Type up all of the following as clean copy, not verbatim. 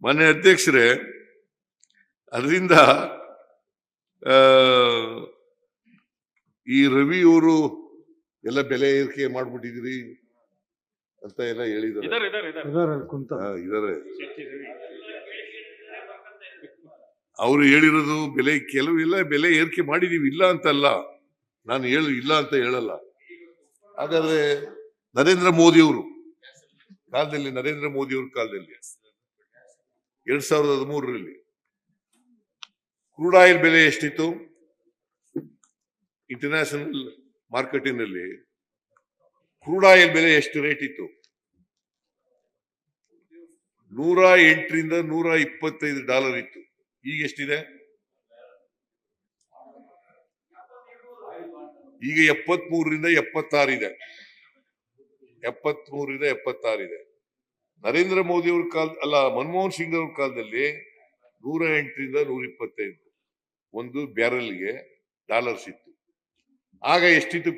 ಮಾನ್ಯ ಅಧ್ಯಕ್ಷರೇ, ಅದರಿಂದ ಈ ರವಿ ಅವರು ಎಲ್ಲ ಬೆಲೆ ಏರಿಕೆ ಮಾಡ್ಬಿಟ್ಟಿದ್ರಿ ಅಂತ ಎಲ್ಲ ಹೇಳಿದ್ದಾರೆ. ಇದಾರೆ ಅವರು ಹೇಳಿರೋದು ಬೆಲೆ ಕೆಲವೆಲ್ಲ ಬೆಲೆ ಏರಿಕೆ ಮಾಡಿದೀವಿ, ಇಲ್ಲ ಅಂತಲ್ಲ, ನಾನು ಇಲ್ಲ ಅಂತ ಹೇಳಲ್ಲ. ಹಾಗಾದ್ರೆ ನರೇಂದ್ರ ಮೋದಿ ಅವರು ಕಾಲದಲ್ಲಿ 2013ರಲ್ಲಿ ಕ್ರೂಡ್ ಆಯಿಲ್ ಬೆಲೆ ಎಷ್ಟಿತ್ತು? ಇಂಟರ್ನ್ಯಾಷನಲ್ ಮಾರ್ಕೆಟಿನಲ್ಲಿ ಕ್ರೂಡ್ ಆಯಿಲ್ ಬೆಲೆ ಎಷ್ಟು ರೇಟ್ ಇತ್ತು? $108 ರಿಂದ $125 ಇತ್ತು. ಈಗ ಎಷ್ಟಿದೆ? ಈಗ 73 ರಿಂದ 76 ಇದೆ. 73 ರಿಂದ 76 ಇದೆ. ನರೇಂದ್ರ ಮೋದಿ ಅವ್ರ ಅಲ್ಲ, ಮನಮೋಹನ್ ಸಿಂಗ್ ಅವ್ರ ಕಾಲದಲ್ಲಿ 108 ರಿಂದ 125 ಒಂದು ಬ್ಯಾರಲ್ಗೆ ಡಾಲರ್ಸ್ ಇತ್ತು. ಆಗ ಎಷ್ಟಿತ್ತು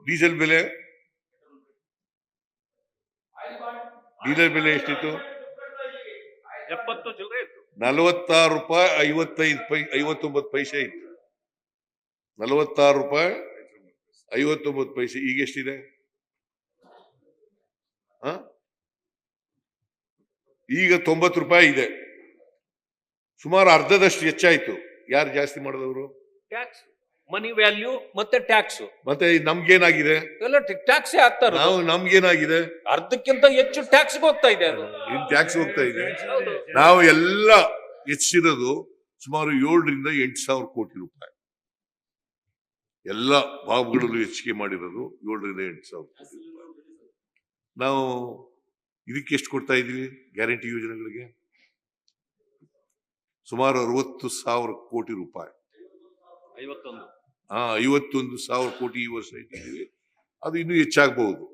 ಡೀಸೆಲ್ ಬೆಲೆ? ಡೀಸೆಲ್ ಬೆಲೆ ಎಷ್ಟಿತ್ತು? 46 ರೂಪಾಯಿ 59 ಪೈಸೆ ಇತ್ತು. 46 ರೂಪಾಯಿ 59 ಪೈಸೆ. ಈಗ ಎಷ್ಟಿದೆ? ಈಗ 90 ರೂಪಾಯಿ ಇದೆ. ಸುಮಾರು ಅರ್ಧದಷ್ಟು ಹೆಚ್ಚಾಯ್ತು. ಯಾರು ಜಾಸ್ತಿ ಮಾಡಿದವರು? ಟ್ಯಾಕ್ಸ್, ಮನಿ ವ್ಯಾಲ್ಯೂ ಮತ್ತೆ ಟ್ಯಾಕ್ಸ್. ಮತ್ತೆ ನಮ್ಗೇನಾಗಿದೆ? ಎಲ್ಲ ಟ್ಯಾಕ್ಸ್ ಹಾಕ್ತಾರೆ. ನಮ್ಗೇನಾಗಿದೆ? ಅರ್ಧಕ್ಕಿಂತ ಹೆಚ್ಚು ಟ್ಯಾಕ್ಸ್ ಹೋಗ್ತಾ ಇದೆ. ಟ್ಯಾಕ್ಸ್ ಹೋಗ್ತಾ ಇದೆ. ನಾವು ಎಲ್ಲ ಹೆಚ್ಚಿರೋದು ಸುಮಾರು 7 ರಿಂದ 8 ಸಾವಿರ ಕೋಟಿ ರೂಪಾಯಿ. ಎಲ್ಲ ಬಾಬುಗಳಲ್ಲೂ ಹೆಚ್ಚಿಗೆ ಮಾಡಿರೋದು 7 ರಿಂದ 8 ಸಾವಿರ ಕೋಟಿ ರೂಪಾಯಿ. ನಾವು ಇದಕ್ಕೆ ಎಷ್ಟು ಕೊಡ್ತಾ ಇದೀವಿ? ಗ್ಯಾರಂಟಿ ಯೋಜನೆಗಳಿಗೆ ಸುಮಾರು 60,000 ಕೋಟಿ ರೂಪಾಯಿ. 51,000 ಕೋಟಿ ಈ ವರ್ಷ ಇಟ್ಟಿದ್ದೀವಿ. ಅದು ಇನ್ನೂ ಹೆಚ್ಚಾಗಬಹುದು.